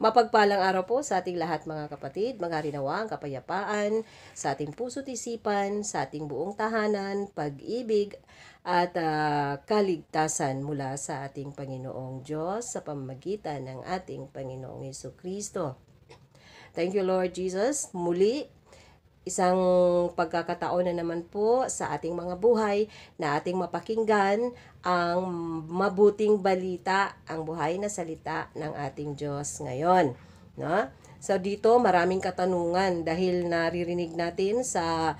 Mapagpalang araw po sa ating lahat mga kapatid, maghari nawa ang kapayapaan sa ating puso't isipan, sa ating buong tahanan, pag-ibig at kaligtasan mula sa ating Panginoong Diyos sa pamamagitan ng ating Panginoong Jesucristo. Thank you Lord Jesus. Muli, isang pagkakataon na naman po sa ating mga buhay na ating mapakinggan ang mabuting balita, ang buhay na salita ng ating Diyos ngayon. No? So dito maraming katanungan dahil naririnig natin sa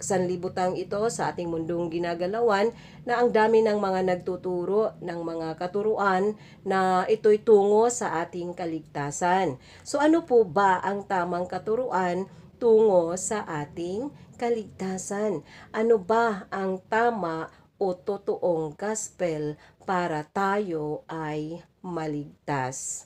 sanlibutang ito sa ating mundong ginagalawan na ang dami ng mga nagtuturo ng mga katuruan na ito'y tungo sa ating kaligtasan. So ano po ba ang tamang katuruan tungo sa ating kaligtasan? Ano ba ang tama o totoong gospel para tayo ay maligtas?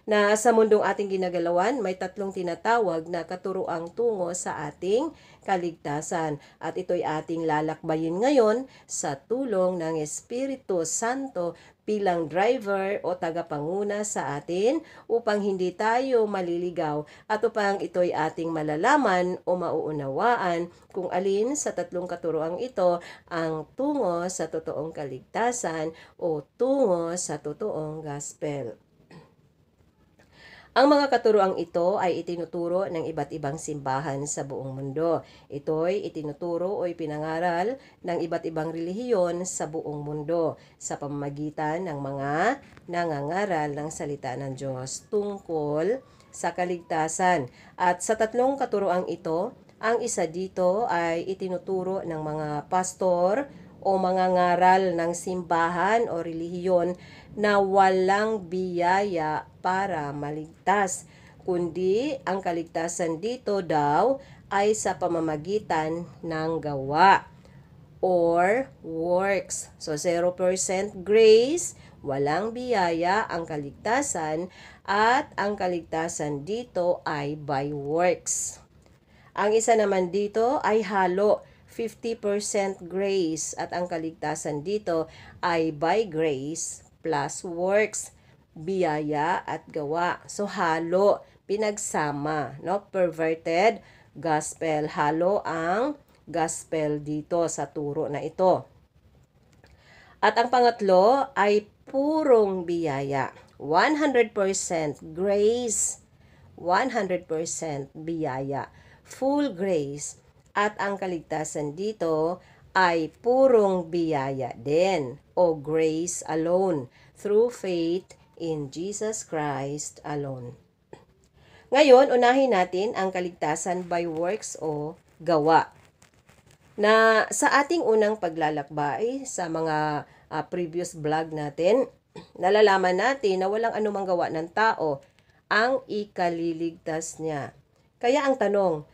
Na sa mundong ating ginagalawan, may tatlong tinatawag na katuroang tungo sa ating kaligtasan. At ito'y ating lalakbayin ngayon sa tulong ng Espiritu Santo bilang driver o tagapanguna sa atin upang hindi tayo maliligaw at upang ito'y ating malalaman o mauunawaan kung alin sa tatlong katuroang ito ang tungo sa totoong kaligtasan o tungo sa totoong gospel. Ang mga katuroang ito ay itinuturo ng iba't ibang simbahan sa buong mundo. Ito'y itinuturo o ipinangaral ng iba't ibang relihiyon sa buong mundo sa pamamagitan ng mga nangangaral ng salita ng Diyos tungkol sa kaligtasan. At sa tatlong katuroang ito, ang isa dito ay itinuturo ng mga pastor o mga ngaral ng simbahan o relihiyon na walang biyaya para maligtas, kundi ang kaligtasan dito daw ay sa pamamagitan ng gawa or works. So 0% grace, walang biyaya ang kaligtasan at ang kaligtasan dito ay by works. Ang isa naman dito ay halo 50% grace at ang kaligtasan dito ay by grace plus works, biyaya at gawa. So halo, pinagsama, no? Perverted gospel, halo ang gospel dito sa turo na ito. At ang pangatlo ay purong biyaya, 100% grace, 100% biyaya, full grace. At ang kaligtasan dito ay purong biyaya din o grace alone through faith in Jesus Christ alone. Ngayon, unahin natin ang kaligtasan by works o gawa. Na sa ating unang paglalakbay sa mga previous vlog natin, nalalaman natin na walang anumang gawa ng tao ang ikaliligtas niya. Kaya ang tanong,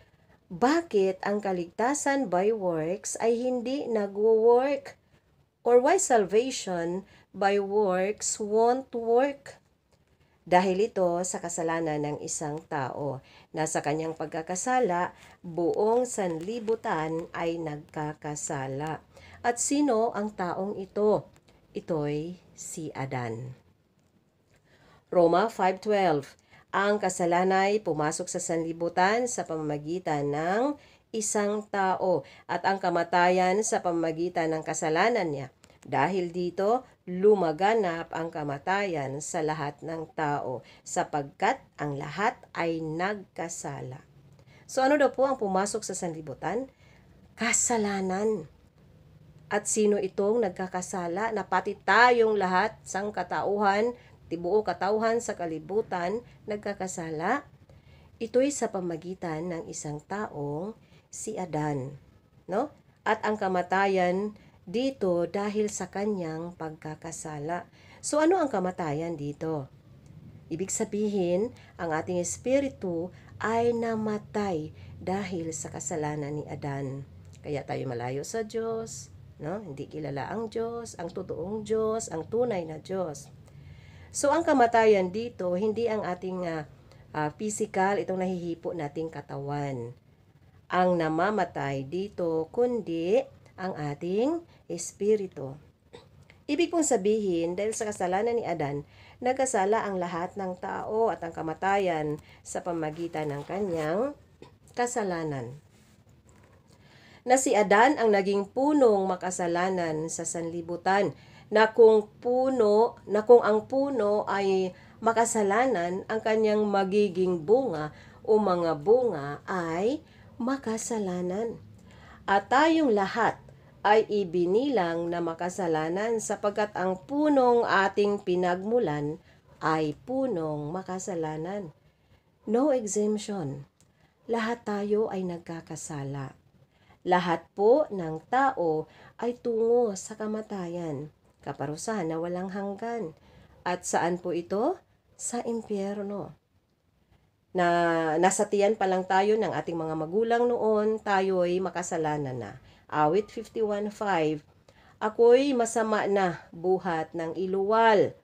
bakit ang kaligtasan by works ay hindi nagwo-work? Or why salvation by works won't work? Dahil ito sa kasalanan ng isang tao na sa kanyang pagkakasala, buong sanlibutan ay nagkakasala. At sino ang taong ito? Ito'y si Adan. Roma 5:12. Ang kasalanan ay pumasok sa sanlibutan sa pamamagitan ng isang tao at ang kamatayan sa pamamagitan ng kasalanan niya. Dahil dito, lumaganap ang kamatayan sa lahat ng tao sapagkat ang lahat ay nagkasala. So ano daw po ang pumasok sa sanlibutan? Kasalanan. At sino itong nagkakasala na pati tayong lahat, sangkatauhan, tibuo katauhan sa kalibutan, nagkakasala? Ito'y sa pamagitan ng isang taong si Adan, no? At ang kamatayan dito dahil sa kanyang pagkakasala. So ano ang kamatayan dito? Ibig sabihin, ang ating espiritu ay namatay dahil sa kasalanan ni Adan. Kaya tayo malayo sa Diyos, no? Hindi kilala ang Diyos, ang totoong Diyos, ang tunay na Diyos. So ang kamatayan dito, hindi ang ating physical, itong nahihipo nating katawan. Ang namamatay dito, kundi ang ating espiritu. Ibig pong sabihin, dahil sa kasalanan ni Adan, nagkasala ang lahat ng tao at ang kamatayan sa pamamagitan ng kanyang kasalanan. Na si Adan ang naging punong makasalanan sa sanlibutan, na kung ang puno ay makasalanan, ang kanyang magiging bunga o mga bunga ay makasalanan. At tayong lahat ay ibinilang na makasalanan sapagkat ang punong ating pinagmulan ay punong makasalanan. No exemption. Lahat tayo ay nagkakasala. Lahat po ng tao ay tungo sa kamatayan, kaparusahan na walang hanggan. At saan po ito? Sa impyerno. Na nasa tiyan pa lang tayo ng ating mga magulang noon, tayo ay makasalanan na. Awit 51:5, ako'y masama na buhat ng iluwal,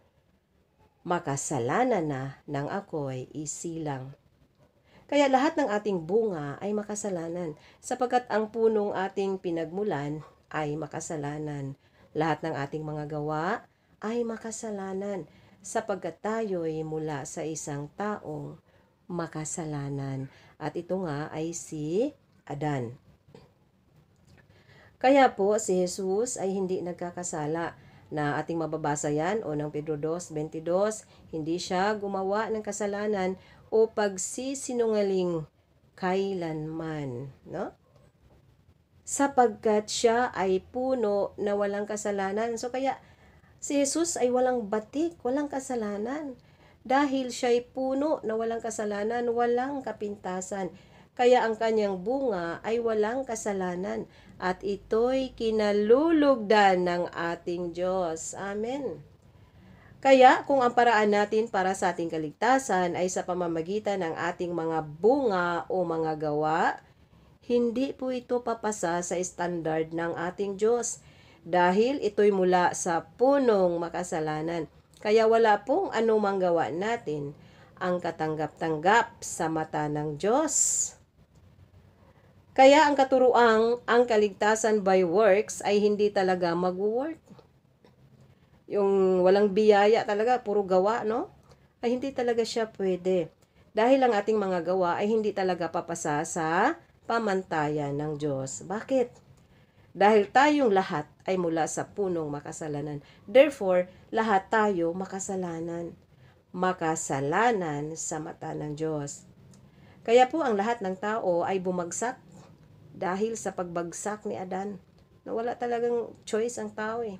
makasalanan na ng ako'y isilang. Kaya lahat ng ating bunga ay makasalanan, sapagkat ang punong ating pinagmulan ay makasalanan. Lahat ng ating mga gawa ay makasalanan, sapagkat tayo'y mula sa isang taong makasalanan. At ito nga ay si Adan. Kaya po si Jesus ay hindi nagkakasala, na ating mababasa yan o ng Pedro 2:22, hindi siya gumawa ng kasalanan o pagsisinungaling kailanman, no? Sapagkat siya ay puno na walang kasalanan. So kaya si Jesus ay walang batik, walang kasalanan. Dahil siya ay puno na walang kasalanan, walang kapintasan. Kaya ang kanyang bunga ay walang kasalanan. At ito'y kinalulugdan ng ating Diyos. Amen. Kaya kung ang paraan natin para sa ating kaligtasan ay sa pamamagitan ng ating mga bunga o mga gawa, hindi po ito papasa sa standard ng ating Diyos. Dahil ito'y mula sa punong makasalanan. Kaya wala pong anumang gawa natin ang katanggap-tanggap sa mata ng Diyos. Kaya ang katuruang ang kaligtasan by works ay hindi talaga mag-work. Yung walang biyaya talaga, puro gawa, no? Ay hindi talaga siya pwede. Dahil ang ating mga gawa ay hindi talaga papasa sa pamantayan ng Diyos. Bakit? Dahil tayong lahat ay mula sa punong makasalanan. Therefore, lahat tayo makasalanan. Makasalanan sa mata ng Diyos. Kaya po ang lahat ng tao ay bumagsak dahil sa pagbagsak ni Adan. Na wala talagang choice ang tao eh.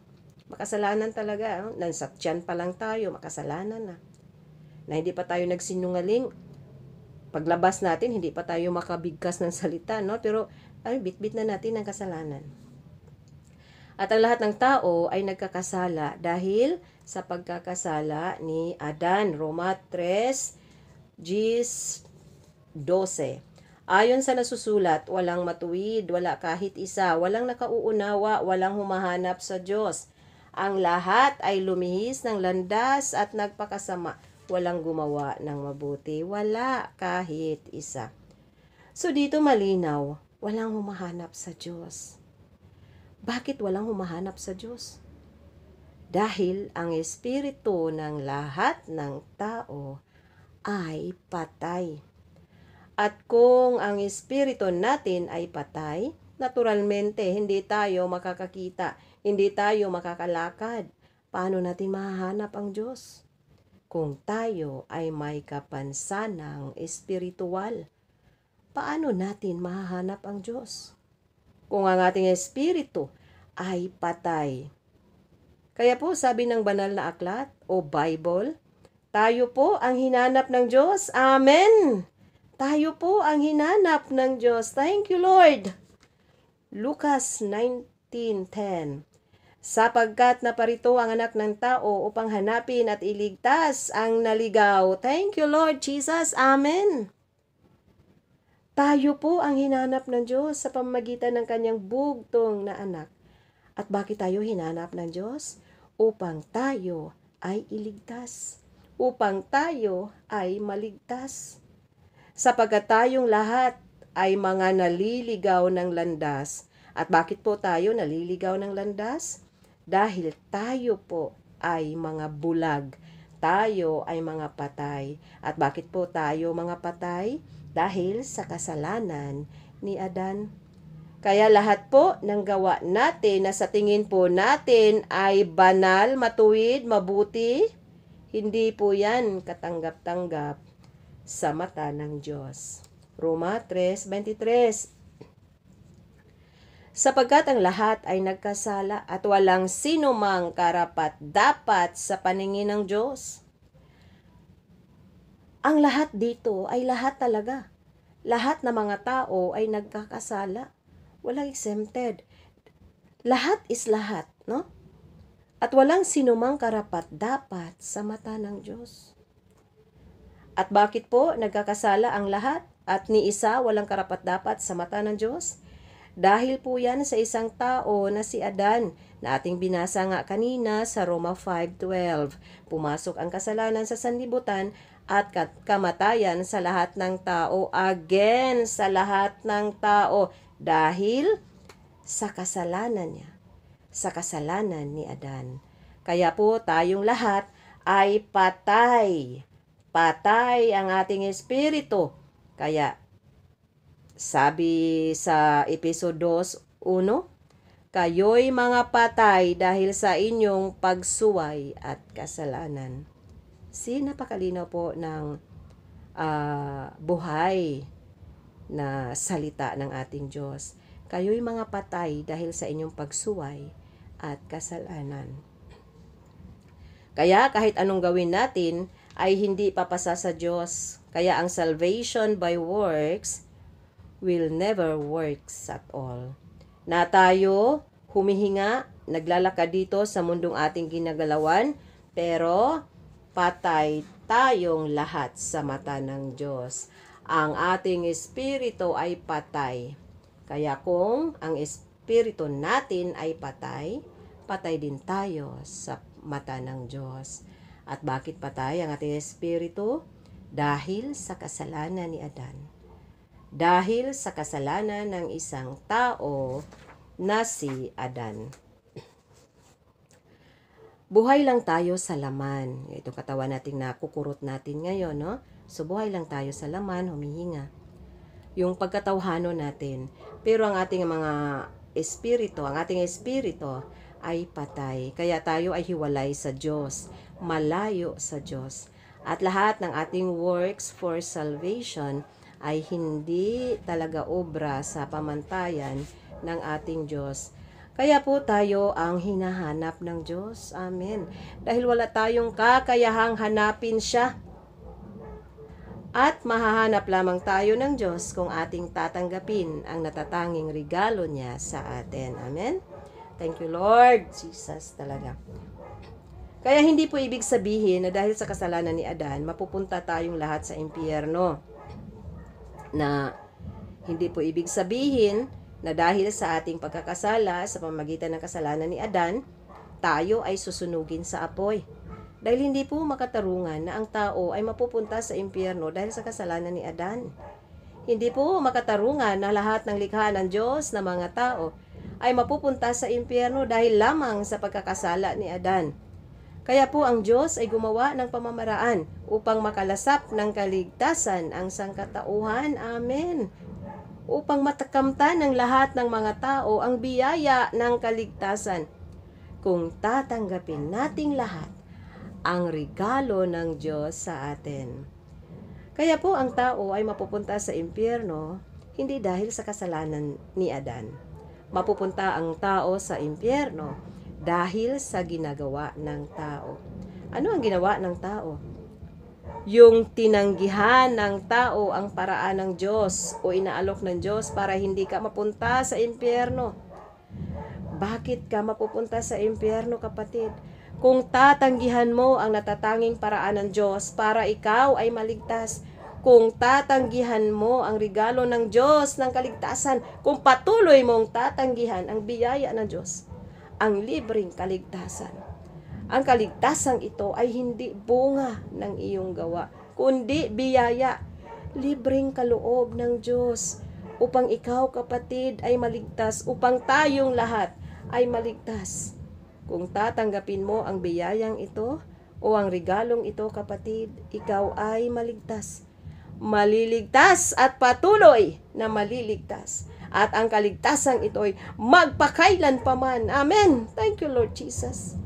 Makasalanan talaga. No? Nasa tiyan pa lang tayo, makasalanan na. Na hindi pa tayo nagsinungaling. Paglabas natin, hindi pa tayo makabigkas ng salita. No? Pero ay, bit-bit na natin ang kasalanan. At ang lahat ng tao ay nagkakasala dahil sa pagkakasala ni Adan. Roma 3:12. Ayon sa nasusulat, walang matuwid, wala kahit isa, walang nakauunawa, walang humahanap sa Diyos. Ang lahat ay lumihis ng landas at nagpakasama. Walang gumawa ng mabuti. Wala kahit isa. So dito malinaw, walang humahanap sa Diyos. Bakit walang humahanap sa Diyos? Dahil ang espiritu ng lahat ng tao ay patay. At kung ang espiritu natin ay patay, naturalmente hindi tayo makakakita. Hindi tayo makakalakad. Paano natin mahahanap ang Diyos? Kung tayo ay may kapansanang espiritual, paano natin mahahanap ang Diyos? Kung ang ating espiritu ay patay. Kaya po sabi ng banal na aklat o Bible, tayo po ang hinanap ng Diyos. Amen! Tayo po ang hinanap ng Diyos. Thank you, Lord! Lucas 19:10. Sapagkat naparito ang anak ng tao upang hanapin at iligtas ang naligaw. Thank you, Lord Jesus. Amen. Tayo po ang hinanap ng Diyos sa pamamagitan ng kanyang bugtong na anak. At bakit tayo hinanap ng Diyos? Upang tayo ay iligtas. Upang tayo ay maligtas. Sapagkat tayong lahat ay mga naliligaw ng landas. At bakit po tayo naliligaw ng landas? Dahil tayo po ay mga bulag. tayo ay mga patay. At bakit po tayo mga patay? Dahil sa kasalanan ni Adan. Kaya lahat po ng gawa natin na sa tingin po natin ay banal, matuwid, mabuti, hindi po yan katanggap-tanggap sa mata ng Diyos. Roma 3:23. Sapagkat ang lahat ay nagkasala at walang sino mang karapat-dapat sa paningin ng Diyos. Ang lahat dito ay lahat talaga. Lahat ng mga tao ay nagkakasala. Walang exempted. Lahat is lahat, no? At walang sino mang karapat-dapat sa mata ng Diyos. At bakit po nagkakasala ang lahat at ni isa walang karapat-dapat sa mata ng Diyos? Dahil po yan sa isang tao na si Adan na ating binasa nga kanina sa Roma 5:12. Pumasok ang kasalanan sa sanlibutan at kamatayan sa lahat ng tao, again sa lahat ng tao dahil sa kasalanan niya, sa kasalanan ni Adan. Kaya po tayong lahat ay patay. Patay ang ating espiritu. Kaya sabi sa Episod 2:1, kayo'y mga patay dahil sa inyong pagsuway at kasalanan. Napakalinaw po ng buhay na salita ng ating Diyos. Kayo'y mga patay dahil sa inyong pagsuway at kasalanan. Kaya kahit anong gawin natin ay hindi papasa sa Diyos. Kaya ang salvation by works will never works at all. Na tayo humihinga, naglalakad dito sa mundong ating ginagalawan, pero patay tayong lahat sa mata ng Diyos. Ang ating espiritu ay patay. Kaya kung ang espiritu natin ay patay, patay din tayo sa mata ng Diyos. At bakit patay ang ating espiritu? Dahil sa kasalanan ni Adan. Dahil sa kasalanan ng isang tao na si Adan. Buhay lang tayo sa laman. Ito katawan natin na kukurot natin ngayon, no? So buhay lang tayo sa laman, humihinga. Yung pagkatawhano natin. Pero ang ating mga espiritu, ang ating espiritu ay patay. Kaya tayo ay hiwalay sa Diyos, malayo sa Diyos. At lahat ng ating works for salvation ay hindi talaga obra sa pamantayan ng ating Diyos. Kaya po tayo ang hinahanap ng Diyos. Amen. Dahil wala tayong kakayahang hanapin siya. At mahahanap lamang tayo ng Diyos kung ating tatanggapin ang natatanging regalo niya sa atin. Amen. Thank you, Lord Jesus talaga. Kaya hindi po ibig sabihin na dahil sa kasalanan ni Adan, mapupunta tayong lahat sa impyerno. Na hindi po ibig sabihin na dahil sa ating pagkakasala sa pamamagitan ng kasalanan ni Adan, tayo ay susunugin sa apoy. Dahil hindi po makatarungan na ang tao ay mapupunta sa impyerno dahil sa kasalanan ni Adan. Hindi po makatarungan na lahat ng likha ng Diyos na mga tao ay mapupunta sa impyerno dahil lamang sa pagkakasala ni Adan. Kaya po ang Diyos ay gumawa ng pamamaraan upang makalasap ng kaligtasan ang sangkatauhan. Amen. Upang matakamtan ng lahat ng mga tao ang biyaya ng kaligtasan. Kung tatanggapin nating lahat ang regalo ng Diyos sa atin. Kaya po ang tao ay mapupunta sa impyerno hindi dahil sa kasalanan ni Adan. Mapupunta ang tao sa impyerno dahil sa ginagawa ng tao. Ano ang ginawa ng tao? Yung tinanggihan ng tao ang paraan ng Diyos o inaalok ng Diyos para hindi ka mapunta sa impyerno. Bakit ka mapupunta sa impyerno, kapatid? Kung tatanggihan mo ang natatanging paraan ng Diyos para ikaw ay maligtas, kung tatanggihan mo ang regalo ng Diyos ng kaligtasan, kung patuloy mong tatanggihan ang biyaya ng Diyos, ang libreng kaligtasan. Ang kaligtasang ito ay hindi bunga ng iyong gawa, kundi biyaya, libreng kaloob ng Diyos upang ikaw, kapatid, ay maligtas, upang tayong lahat ay maligtas. Kung tatanggapin mo ang biyayang ito, o ang regalong ito, kapatid, ikaw ay maligtas. Maliligtas at patuloy na maliligtas. At ang kaligtasan ito ay magpakailan paman. Amen. Thank you, Lord Jesus.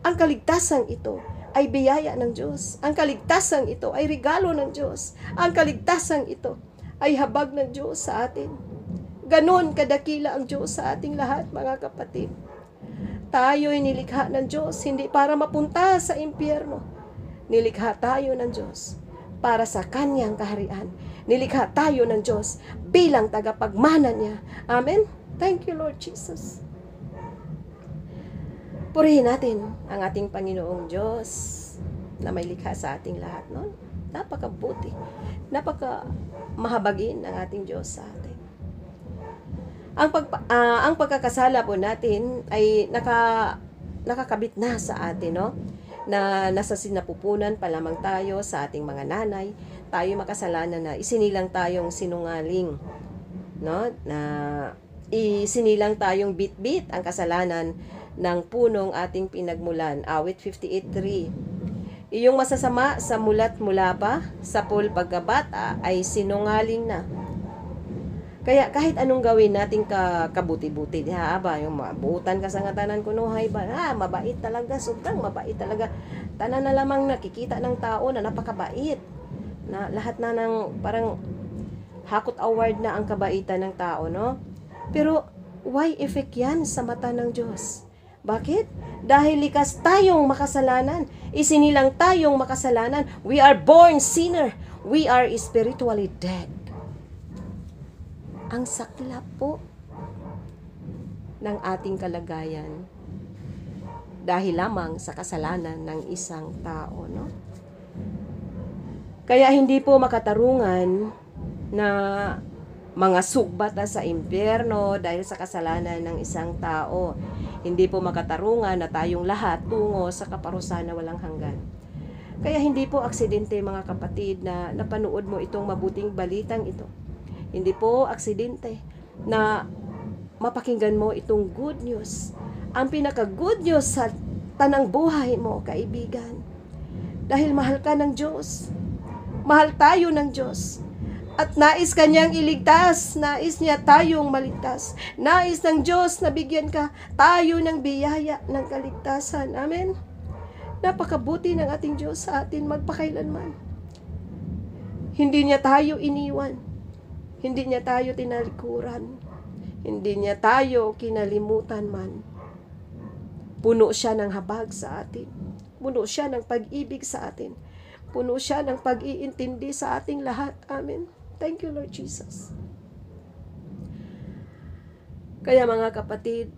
Ang kaligtasan ito ay biyaya ng Diyos. Ang kaligtasan ito ay regalo ng Diyos. Ang kaligtasan ito ay habag ng Diyos sa atin. Ganon kadakila ang Diyos sa ating lahat, mga kapatid. Tayo'y nilikha ng Diyos hindi para mapunta sa impyerno. Nilikha tayo ng Diyos para sa Kanyang kaharian. Nilikha tayo ng Diyos bilang tagapagmana niya. Amen? Thank you, Lord Jesus. Purihin natin ang ating Panginoong Diyos na may likha sa ating lahat. No? Napakabuti. Napaka-mahabagin ang ating Diyos sa atin. Ang pagkakasala po natin ay nakakabit na sa atin, no? Na nasa sinapupunan pa lamang tayo sa ating mga nanay, tayo makasalanan na isinilang tayong sinungaling, no? Na isinilang tayong bit-bit ang kasalanan ng punong ating pinagmulan. Awit 58:3. Iyong masasama sa mulat mula pa, sa pagkabata ay sinungaling na. Kaya kahit anong gawin natin kabuti-buti, yung mabutan ka sa ngatanan kunuhay ba, mabait talaga, sobrang mabait talaga. Tanan na lamang nakikita ng tao na napakabait. Na lahat na ng parang hakot award na ang kabaitan ng tao, no? Pero why effect yan sa mata ng Diyos? Bakit? Dahil likas tayong makasalanan. Isinilang tayong makasalanan. We are born sinner. We are spiritually dead. Ang saklap po ng ating kalagayan dahil lamang sa kasalanan ng isang tao, no? Kaya hindi po makatarungan na mga sugbat sa impyerno dahil sa kasalanan ng isang tao. Hindi po makatarungan na tayong lahat tungo sa kaparusahan na walang hanggan. Kaya hindi po aksidente, mga kapatid, na napanood mo itong mabuting balitang ito. Hindi po aksidente na mapakinggan mo itong good news. Ang pinaka-good news sa tanang buhay mo, kaibigan. Dahil mahal ka ng Diyos. Mahal tayo ng Diyos. At nais Kanyang iligtas. Nais niya tayong maligtas. Nais ng Diyos na bigyan ka tayo ng biyaya ng kaligtasan. Amen? Napakabuti ng ating Diyos sa atin magpakailanman. Hindi niya tayo iniwan. Hindi niya tayo tinalikuran. Hindi niya tayo kinalimutan man. Puno siya ng habag sa atin. Puno siya ng pag-ibig sa atin. Puno siya ng pag-iintindi sa ating lahat. Amen. Thank you, Lord Jesus. Kaya mga kapatid,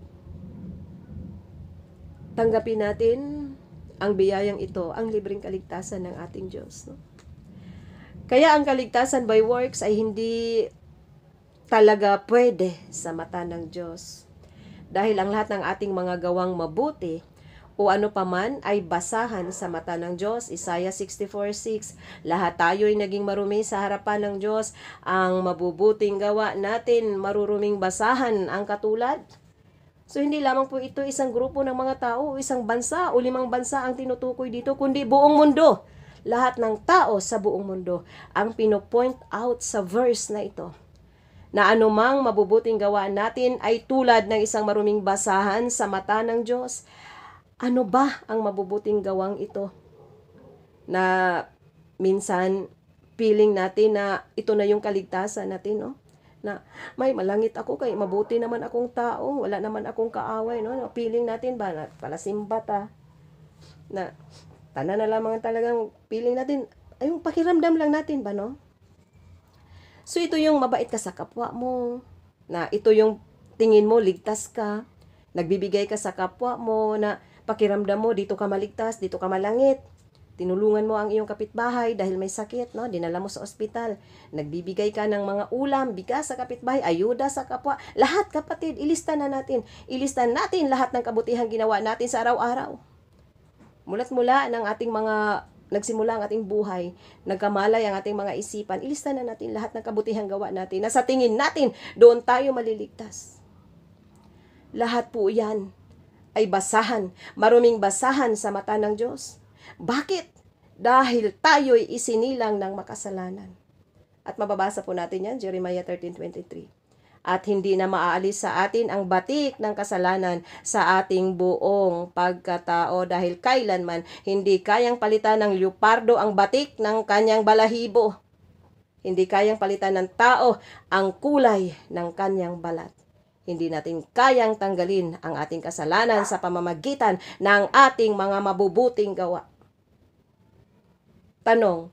tanggapin natin ang biyayang ito, ang libreng kaligtasan ng ating Diyos. No? Kaya ang kaligtasan by works ay hindi talaga pwede sa mata ng Diyos. Dahil ang lahat ng ating mga gawang mabuti o ano paman ay basahan sa mata ng Diyos. Isaiah 64:6. Lahat tayo'y naging marumi sa harapan ng Diyos. Ang mabubuting gawa natin, maruruming basahan ang katulad. So hindi lamang po ito isang grupo ng mga tao, isang bansa o 5 bansa ang tinutukoy dito, kundi buong mundo. Lahat ng tao sa buong mundo ang pinopoint out sa verse na ito. Na anumang mabubuting gawa natin ay tulad ng isang maruming basahan sa mata ng Diyos. Ano ba ang mabubuting gawang ito? Na minsan feeling natin na ito na yung kaligtasan natin, no? Na may malangit ako, kay mabuti naman akong tao, wala naman akong kaaway, no? Feeling natin ba na palasimba ta? Na tanan na lamang talagang feeling natin, ay yung pakiramdam lang natin ba, no? So ito yung mabait ka sa kapwa mo, na ito yung tingin mo ligtas ka, nagbibigay ka sa kapwa mo, na pakiramdam mo dito ka maligtas, dito ka malangit. Tinulungan mo ang iyong kapitbahay dahil may sakit, no? Dinala mo sa ospital. Nagbibigay ka ng mga ulam, bigas sa kapitbahay, ayuda sa kapwa. Lahat, kapatid, ilista na natin. Ilista natin lahat ng kabutihang ginawa natin sa araw-araw. Mula't mula ng ating mga nagsimula ang ating buhay, nagkamalay ang ating mga isipan, ilista na natin lahat ng kabutihang gawa natin na sa tingin natin, doon tayo maliligtas. Lahat po yan ay basahan, maruming basahan sa mata ng Diyos. Bakit? Dahil tayo'y isinilang ng makasalanan. At mababasa po natin yan, Jeremiah 13:23. At hindi na maaalis sa atin ang batik ng kasalanan sa ating buong pagkatao dahil kailanman hindi kayang palitan ng leopardo ang batik ng kanyang balahibo. Hindi kayang palitan ng tao ang kulay ng kanyang balat. Hindi natin kayang tanggalin ang ating kasalanan sa pamamagitan ng ating mga mabubuting gawa. Tanong,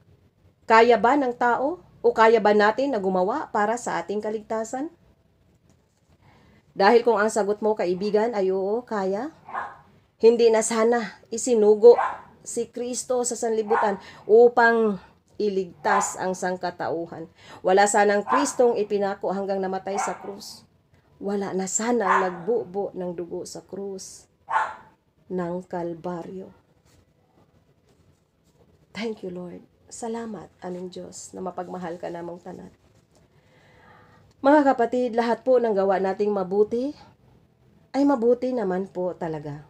kaya ba ng tao o kaya ba natin na gumawa para sa ating kaligtasan? Dahil kung ang sagot mo, kaibigan, ay oo, kaya, hindi na sana isinugo si Kristo sa sanlibutan upang iligtas ang sangkatauhan. Wala sanang Kristong ipinako hanggang namatay sa krus. Wala na sanang nagbubo ng dugo sa krus ng Kalbaryo. Thank you, Lord. Salamat, aming Diyos, na mapagmahal ka namang tanan. Mga kapatid, lahat po ng gawa nating mabuti ay mabuti naman po talaga.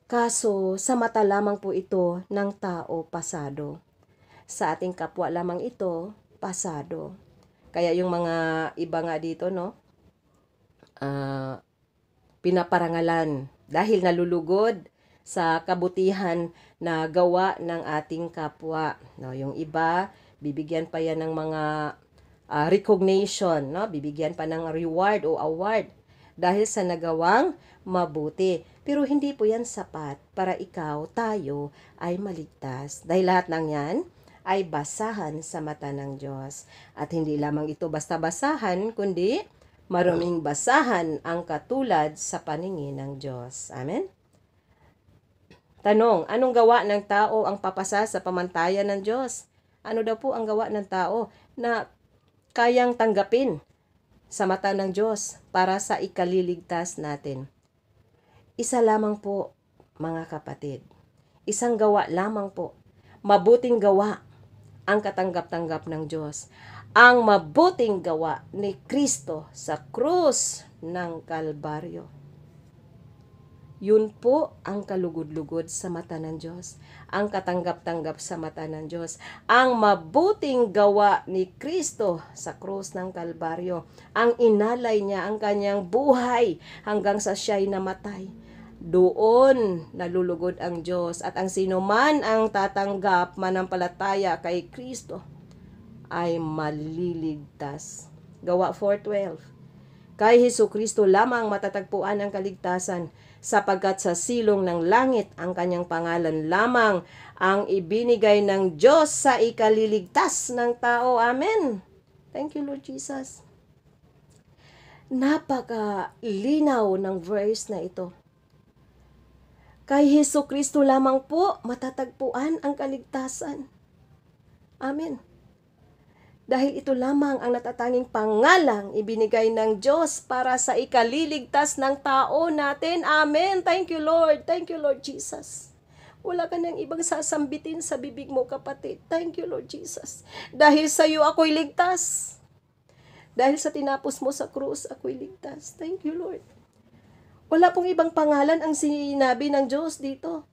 Kaso, sa mata lamang po ito ng tao pasado. Sa ating kapwa lamang ito pasado. Kaya yung mga iba nga dito, no? Pinaparangalan dahil nalulugod sa kabutihan na gawa ng ating kapwa. No, yung iba, bibigyan pa yan ng mga recognition, no? Bibigyan pa ng reward o award dahil sa nagawang mabuti. Pero hindi po yan sapat para ikaw, tayo, ay maligtas. Dahil lahat ng yan ay basahan sa mata ng Diyos. At hindi lamang ito basta-basahan, kundi maruming basahan ang katulad sa paningin ng Diyos. Amen? Tanong, anong gawa ng tao ang papasa sa pamantayan ng Diyos? Ano daw po ang gawa ng tao na kayang tanggapin sa mata ng Diyos para sa ikaliligtas natin? Isa lamang po, mga kapatid. Isang gawa lamang po. Mabuting gawa ang katanggap-tanggap ng Diyos. Ang mabuting gawa ni Kristo sa krus ng Kalbaryo. Yun po ang kalugod-lugod sa mata ng Diyos. Ang katanggap-tanggap sa mata ng Diyos. Ang mabuting gawa ni Kristo sa krus ng Kalbaryo. Ang inalay niya ang kanyang buhay hanggang sa siya'y namatay. Doon nalulugod ang Diyos at ang sino man ang tatanggap manampalataya kay Kristo ay maliligtas. Gawa 4:12. Kay Hesukristo lamang matatagpuan ang kaligtasan sapagkat sa silong ng langit ang kanyang pangalan lamang ang ibinigay ng Diyos sa ikaliligtas ng tao. Amen. Thank you, Lord Jesus. Napakalinaw ng verse na ito. Kay Hesukristo lamang po matatagpuan ang kaligtasan. Amen. Dahil ito lamang ang natatanging pangalang ibinigay ng Diyos para sa ikaliligtas ng tao natin. Amen. Thank you, Lord. Thank you, Lord Jesus. Wala ka nang ibang sasambitin sa bibig mo, kapatid. Thank you, Lord Jesus. Dahil sa iyo ako'y ligtas. Dahil sa tinapos mo sa krus, ako'y ligtas. Thank you, Lord. Wala pong ibang pangalan ang sinabi ng Diyos dito,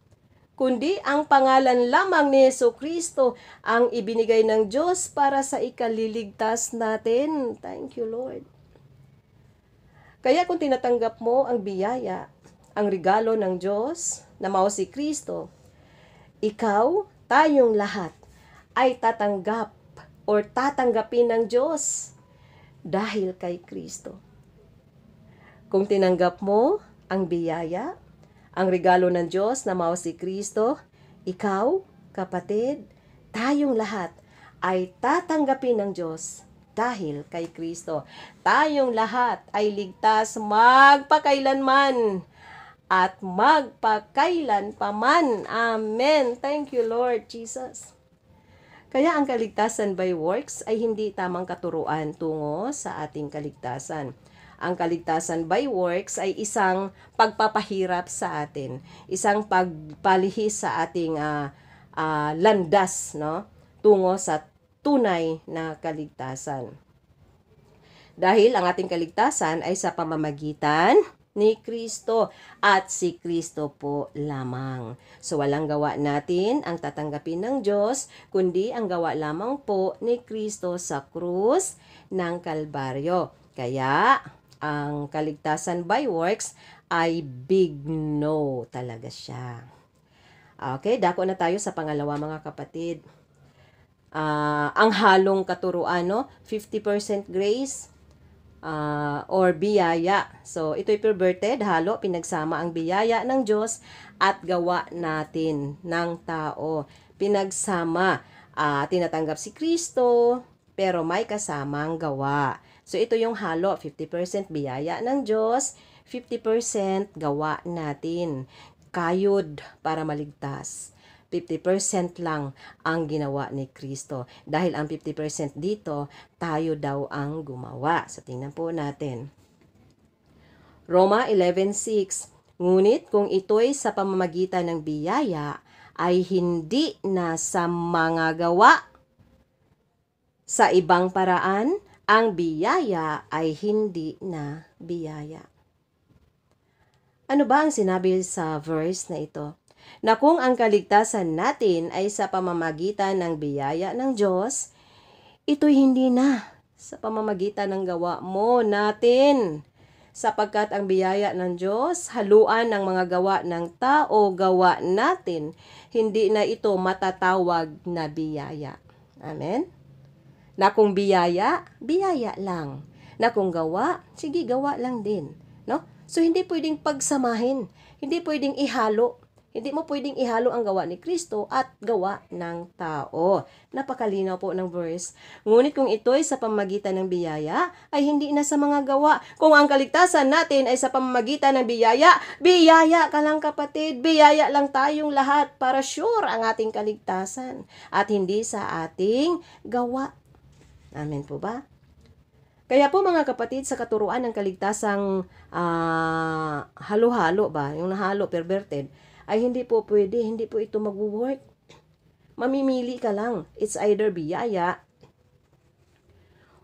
kundi ang pangalan lamang ni Hesukristo ang ibinigay ng Diyos para sa ikaliligtas natin. Thank you, Lord. Kaya kung tinatanggap mo ang biyaya, ang regalo ng Diyos na mao si Kristo, ikaw, tayong lahat, ay tatanggap or tatanggapin ng Diyos dahil kay Kristo. Kung tinanggap mo ang biyaya, ang regalo ng Diyos na mao si Kristo, ikaw, kapatid, tayong lahat ay tatanggapin ng Diyos dahil kay Kristo. Tayong lahat ay ligtas magpakailanman at magpakailan paman. Amen. Thank you, Lord Jesus. Kaya ang kaligtasan by works ay hindi tamang katuruan tungo sa ating kaligtasan. Ang kaligtasan by works ay isang pagpapahirap sa atin, isang pagpalihis sa ating landas, no, tungo sa tunay na kaligtasan. Dahil ang ating kaligtasan ay sa pamamagitan ni Kristo at si Kristo po lamang. So walang gawa natin ang tatanggapin ng Diyos, kundi ang gawa lamang po ni Kristo sa krus ng Kalbaryo. Kaya ang kaligtasan by works ay big no talaga siya. Okay, dako na tayo sa pangalawa mga kapatid. Ang halong katuruan, no? 50% grace or biyaya. So, ito'y perverted, halo, pinagsama ang biyaya ng Diyos at gawa natin ng tao. Pinagsama, tinatanggap si Kristo, pero may kasamang gawa. So, ito yung halo, 50% biyaya ng Diyos, 50% gawa natin. Kayod para maligtas. 50% lang ang ginawa ni Kristo. Dahil ang 50% dito, tayo daw ang gumawa. So, tingnan po natin. Roma 11:6. Ngunit kung ito'y sa pamamagitan ng biyaya, ay hindi na sa mga gawa. Sa ibang paraan, ang biyaya ay hindi na biyaya. Ano ba ang sinabi sa verse na ito? Na kung ang kaligtasan natin ay sa pamamagitan ng biyaya ng Diyos, ito'y hindi na sa pamamagitan ng gawa mo natin. Sapagkat ang biyaya ng Diyos, haluan ng mga gawa ng tao, gawa natin, hindi na ito matatawag na biyaya. Amen? Na kung biyaya, biyaya lang. Na kung gawa, sige, gawa lang din. No? So, hindi pwedeng pagsamahin. Hindi pwedeng ihalo. Hindi mo pwedeng ihalo ang gawa ni Kristo at gawa ng tao. Napakalinaw po ng verse. Ngunit kung ito'y sa pamamagitan ng biyaya, ay hindi na sa mga gawa. Kung ang kaligtasan natin ay sa pamamagitan ng biyaya, biyaya ka lang kapatid. Biyaya lang tayong lahat para sure ang ating kaligtasan. At hindi sa ating gawa. Amen po ba? Kaya po mga kapatid, sa katuruan ng kaligtasang halo-halo ba, yung nahalo, perverted, ay hindi po pwede, hindi po ito mag-work. Mamimili ka lang. It's either biyaya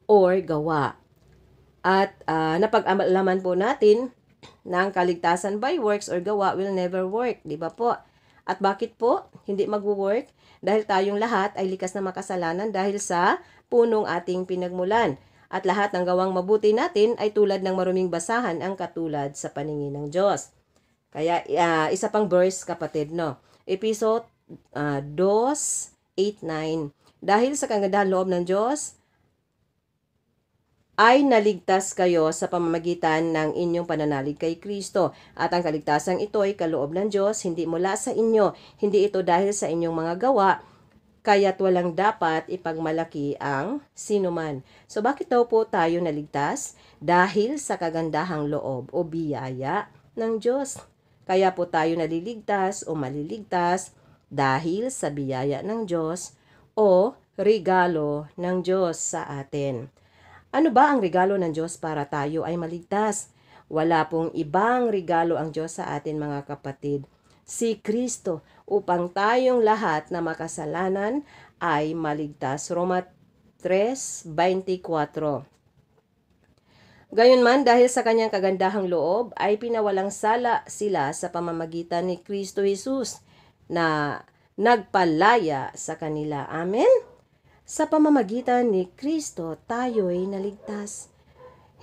or gawa. At napag-alaman po natin na ang kaligtasan by works or gawa will never work. Di ba po? At bakit po hindi mag-work? Dahil tayong lahat ay likas na makasalanan dahil sa punong ating pinagmulan. At lahat ng gawang mabuti natin ay tulad ng maruming basahan ang katulad sa paningin ng Diyos. Kaya isa pang verse kapatid, no? Episode 2:8-9. Dahil sa kagandahan loob ng Diyos, ay naligtas kayo sa pamamagitan ng inyong pananalig kay Kristo. At ang kaligtasang ito ay kaloob ng Diyos, hindi mula sa inyo. Hindi ito dahil sa inyong mga gawa, kaya't walang dapat ipagmalaki ang sinuman. So bakit daw po tayo naligtas? Dahil sa kagandahang loob o biyaya ng Diyos. Kaya po tayo naliligtas o maliligtas dahil sa biyaya ng Diyos o regalo ng Diyos sa atin. Ano ba ang regalo ng Diyos para tayo ay maligtas? Wala pong ibang regalo ang Diyos sa atin mga kapatid. Si Kristo upang tayong lahat na makasalanan ay maligtas. Roma 3:24. Gayunman, dahil sa kanyang kagandahang loob, ay pinawalang sala sila sa pamamagitan ni Kristo Jesus na nagpalaya sa kanila. Amen? Sa pamamagitan ni Kristo, tayo'y naligtas.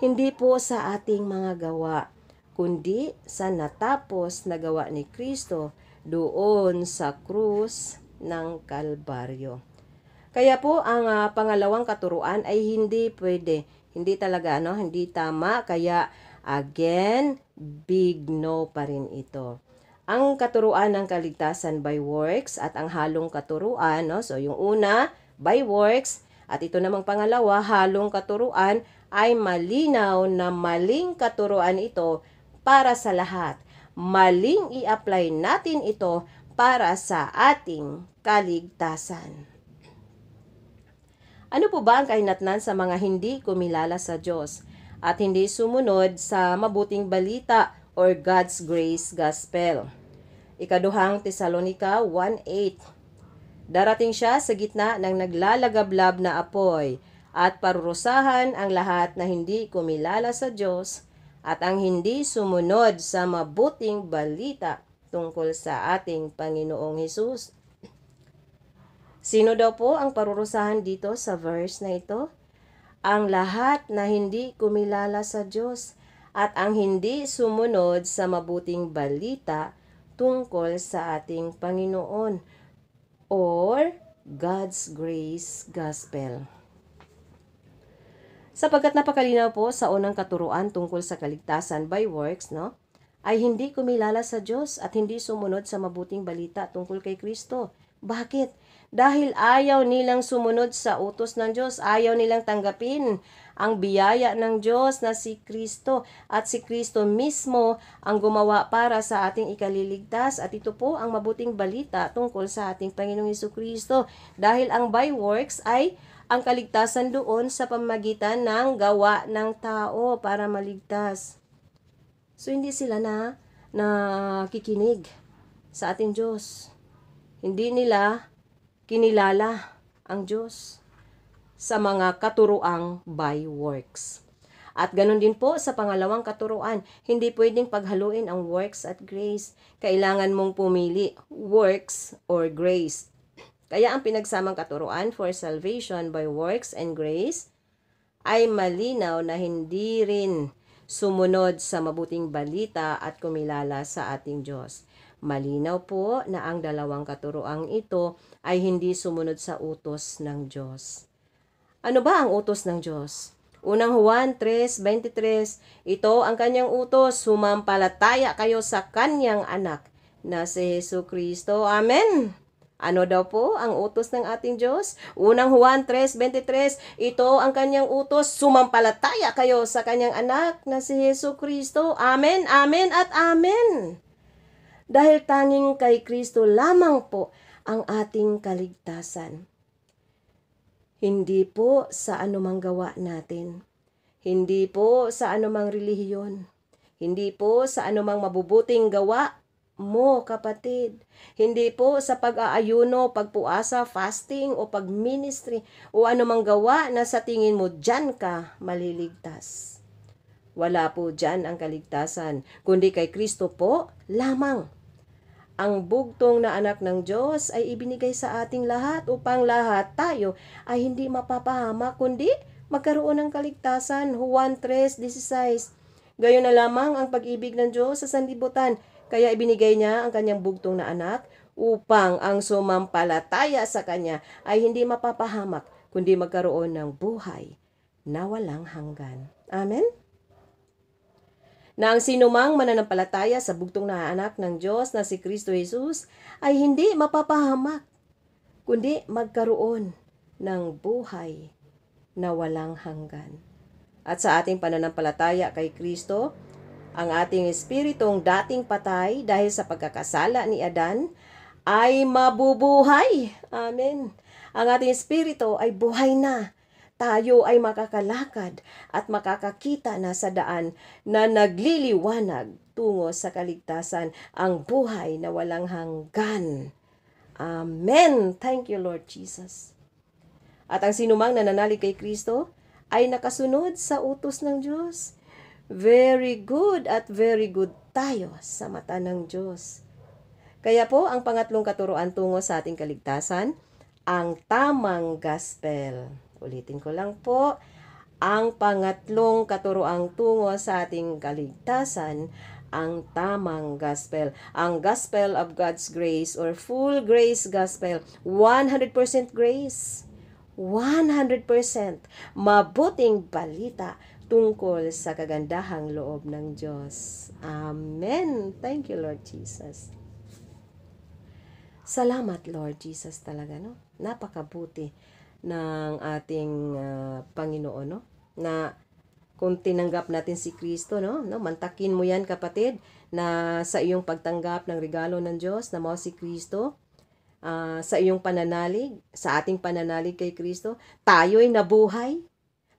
Hindi po sa ating mga gawa, kundi sa natapos na gawa ni Kristo doon sa krus ng Kalbaryo. Kaya po, ang pangalawang katuruan ay hindi pwede. Hindi talaga, no? Hindi tama. Kaya, again, big no pa rin ito. Ang katuruan ng kaligtasan by works at ang halong katuruan, no? So, yung una, by works, at ito namang pangalawa, halong katuruan, ay malinaw na maling katuruan ito para sa lahat. Maling i-apply natin ito para sa ating kaligtasan. Ano po ba ang kahinatnan sa mga hindi kumilala sa Diyos at hindi sumunod sa mabuting balita or God's grace gospel? Ikaduhang Tesalonica 1:8. Darating siya sa gitna ng naglalagablab na apoy at parurusahan ang lahat na hindi kumilala sa Diyos at ang hindi sumunod sa mabuting balita tungkol sa ating Panginoong Hesus. Sino daw po ang parurusahan dito sa verse na ito? Ang lahat na hindi kumilala sa Diyos at ang hindi sumunod sa mabuting balita tungkol sa ating Panginoon, or God's Grace Gospel. Sapagkat napakalinaw po sa unang katuruan tungkol sa kaligtasan by works, no, ay hindi kumilala sa Diyos at hindi sumunod sa mabuting balita tungkol kay Kristo. Bakit? Dahil ayaw nilang sumunod sa utos ng Diyos, ayaw nilang tanggapin ang biyaya ng Diyos na si Kristo, at si Kristo mismo ang gumawa para sa ating ikaliligtas, at ito po ang mabuting balita tungkol sa ating Panginoong Hesukristo. Dahil ang by works ay ang kaligtasan doon sa pamamagitan ng gawa ng tao para maligtas. So hindi sila nakikinig sa ating Diyos. Hindi nila kinilala ang Diyos sa mga katuruang by works. At ganun din po sa pangalawang katuruan, hindi pwedeng paghaluin ang works at grace. Kailangan mong pumili, works or grace. Kaya ang pinagsamang katuruan for salvation by works and grace ay malinaw na hindi rin sumunod sa mabuting balita at kumilala sa ating Diyos. Malinaw po na ang dalawang katuroang ito ay hindi sumunod sa utos ng Diyos. Ano ba ang utos ng Diyos? Unang Juan 3:23, ito ang kanyang utos, sumampalataya kayo sa kanyang anak na si Hesukristo. Amen! Ano daw po ang utos ng ating Diyos? Unang Juan 3:23, ito ang kanyang utos, sumampalataya kayo sa kanyang anak na si Hesukristo. Amen, amen at amen! Dahil tanging kay Kristo lamang po ang ating kaligtasan. Hindi po sa anumang gawa natin. Hindi po sa anumang relihiyon. Hindi po sa anumang mabubuting gawa mo, kapatid. Hindi po sa pag-aayuno, pagpuasa, fasting o pag-ministry o anumang gawa na sa tingin mo dyan ka maliligtas. Wala po dyan ang kaligtasan, kundi kay Kristo po lamang. Ang bugtong na anak ng Diyos ay ibinigay sa ating lahat upang lahat tayo ay hindi mapapahamak kundi magkaroon ng kaligtasan. Juan 3:16. Gayon na lamang ang pag-ibig ng Diyos sa sanlibutan, kaya ibinigay niya ang kanyang bugtong na anak upang ang sumampalataya sa kanya ay hindi mapapahamak kundi magkaroon ng buhay na walang hanggan. Amen? Na ang sinumang mananampalataya sa bugtong na anak ng Diyos na si Kristo Jesus ay hindi mapapahamak, kundi magkaroon ng buhay na walang hanggan. At sa ating pananampalataya kay Kristo, ang ating espiritong dating patay dahil sa pagkakasala ni Adan ay mabubuhay. Amen. Ang ating espiritu ay buhay na. Tayo ay makakalakad at makakakita na sa daan na nagliliwanag tungo sa kaligtasan, ang buhay na walang hanggan. Amen. Thank you, Lord Jesus. At ang sinumang nananalig kay Kristo ay nakasunod sa utos ng Diyos. Very good at very good tayo sa mata ng Diyos. Kaya po, ang pangatlong katuruan tungo sa ating kaligtasan, ang tamang gospel. Ulitin ko lang po, ang pangatlong katuroang tungo sa ating kaligtasan, ang tamang gospel. Ang gospel of God's grace or full grace gospel. 100% grace. 100% mabuting balita tungkol sa kagandahang loob ng Diyos. Amen. Thank you, Lord Jesus. Salamat, Lord Jesus, talaga, no? Napakabuti ng ating Panginoon, no? Na kung tinanggap natin si Kristo, no? Mantakin mo yan, kapatid, na sa iyong pagtanggap ng regalo ng Diyos na mao si Kristo, sa iyong pananalig, sa ating pananalig kay Kristo, tayo'y nabuhay,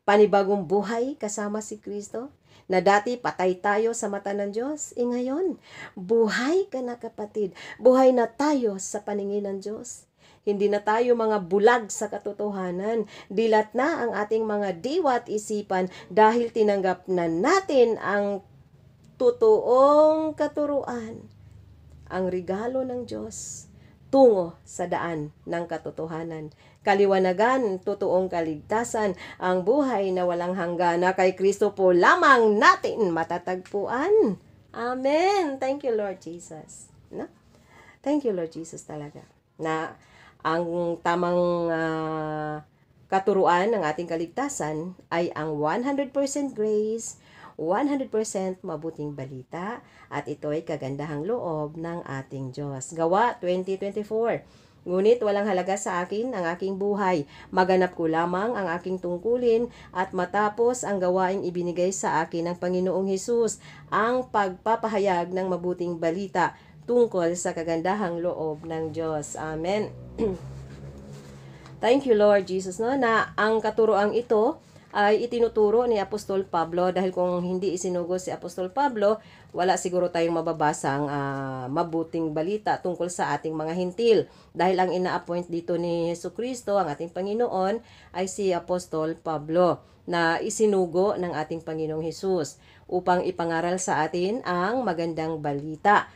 panibagong buhay kasama si Kristo, na dati patay tayo sa mata ng Diyos, ngayon, buhay ka na, kapatid. Buhay na tayo sa paningin ng Diyos. Hindi na tayo mga bulag sa katotohanan. Dilat na ang ating mga diwa at isipan dahil tinanggap na natin ang totoong katuruan, ang regalo ng Diyos tungo sa daan ng katotohanan. Kaliwanagan, totoong kaligtasan, ang buhay na walang hanggan na kay Kristo po lamang natin matatagpuan. Amen. Thank you, Lord Jesus. No? Thank you, Lord Jesus talaga. Na ang tamang katuruan ng ating kaligtasan ay ang 100% grace, 100% mabuting balita, at ito ay kagandahang loob ng ating Diyos. Gawa 20:24. Ngunit walang halaga sa akin ang aking buhay. Maganap ko lamang ang aking tungkulin at matapos ang gawaing ibinigay sa akin ng Panginoong Hesus, ang pagpapahayag ng mabuting balita tungkol sa kagandahang loob ng Diyos. Amen. Thank you, Lord Jesus, no, na ang katuroang ito ay itinuturo ni Apostol Pablo, dahil kung hindi isinugo si Apostol Pablo, wala siguro tayong mababasang mabuting balita tungkol sa ating mga hintil. Dahil ang ina-appoint dito ni Jesucristo, ang ating Panginoon, ay si Apostol Pablo na isinugo ng ating Panginoong Hesus upang ipangaral sa atin ang magandang balita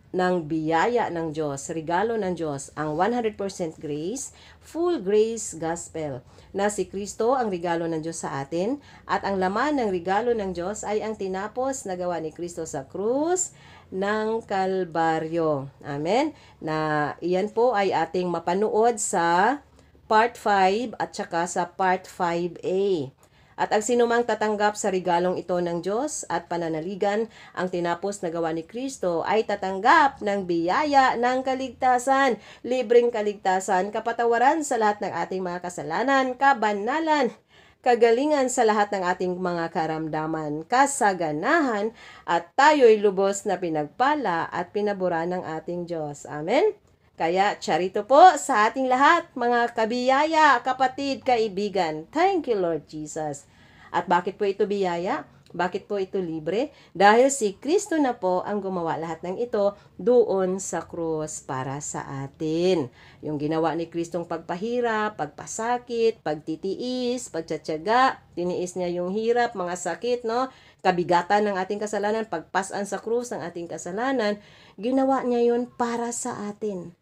ng biyaya ng Diyos, regalo ng Diyos, ang 100% grace, full grace gospel, na si Kristo ang regalo ng Diyos sa atin, at ang laman ng regalo ng Diyos ay ang tinapos na gawa ni Kristo sa krus ng Kalbaryo. Amen? Na iyan po ay ating mapanood sa part 5 at saka sa part 5A. At ang sinumang tatanggap sa regalong ito ng Diyos at pananaligan ang tinapos na gawa ni Kristo ay tatanggap ng biyaya ng kaligtasan, libreng kaligtasan, kapatawaran sa lahat ng ating mga kasalanan, kabanalan, kagalingan sa lahat ng ating mga karamdaman, kasaganahan, at tayo'y lubos na pinagpala at pinabura ng ating Diyos. Amen? Kaya, charito po sa ating lahat, mga kabiyaya, kapatid, kaibigan. Thank you, Lord Jesus. At bakit po ito biyaya? Bakit po ito libre? Dahil si Kristo na po ang gumawa lahat ng ito doon sa krus para sa atin. Yung ginawa ni Kristong pagpahirap, pagpasakit, pagtitiis, pagtsatsaga, tiniis niya yung hirap, mga sakit, no? Kabigatan ng ating kasalanan, pagpasan sa krus ng ating kasalanan, ginawa niya yun para sa atin.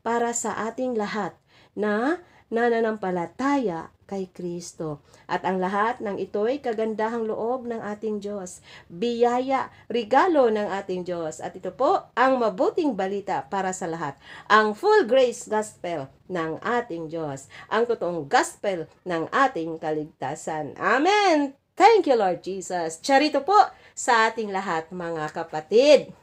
Para sa ating lahat na nananampalataya kay Kristo. At ang lahat ng ito'y kagandahang loob ng ating Diyos. Biyaya, regalo ng ating Diyos. At ito po ang mabuting balita para sa lahat. Ang full grace gospel ng ating Diyos. Ang totoong gospel ng ating kaligtasan. Amen! Thank you, Lord Jesus. Charito po sa ating lahat, mga kapatid.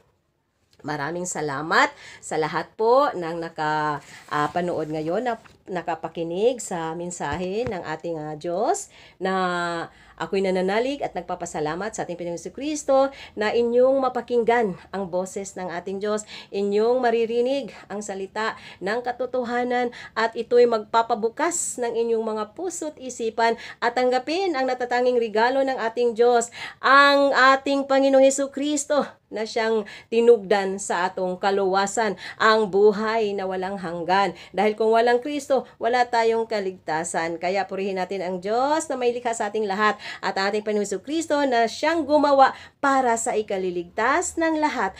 Maraming salamat sa lahat po ng nakapanood ngayon, na nakapakinig sa mensahe ng ating Diyos, na ako'y nananalig at nagpapasalamat sa ating Panginoong Jesucristo na inyong mapakinggan ang boses ng ating Diyos, inyong maririnig ang salita ng katotohanan, at ito'y magpapabukas ng inyong mga puso't isipan at tanggapin ang natatanging regalo ng ating Diyos, ang ating Panginoong Jesucristo, na siyang tinugdan sa atong kaluwasan, ang buhay na walang hanggan. Dahil kung walang Kristo, wala tayong kaligtasan. Kaya purihin natin ang Diyos na may likha sa ating lahat, at ating Panginoong Jesucristo na siyang gumawa para sa ikaliligtas ng lahat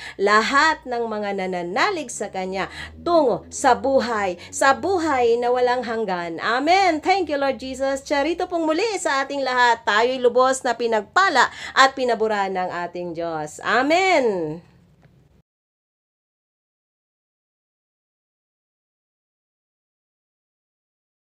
ng mga nananalig sa Kanya tungo sa buhay na walang hanggan. Amen. Thank you, Lord Jesus. Charito pong muli sa ating lahat. Tayo'y lubos na pinagpala at pinabura ng ating Diyos. Amen.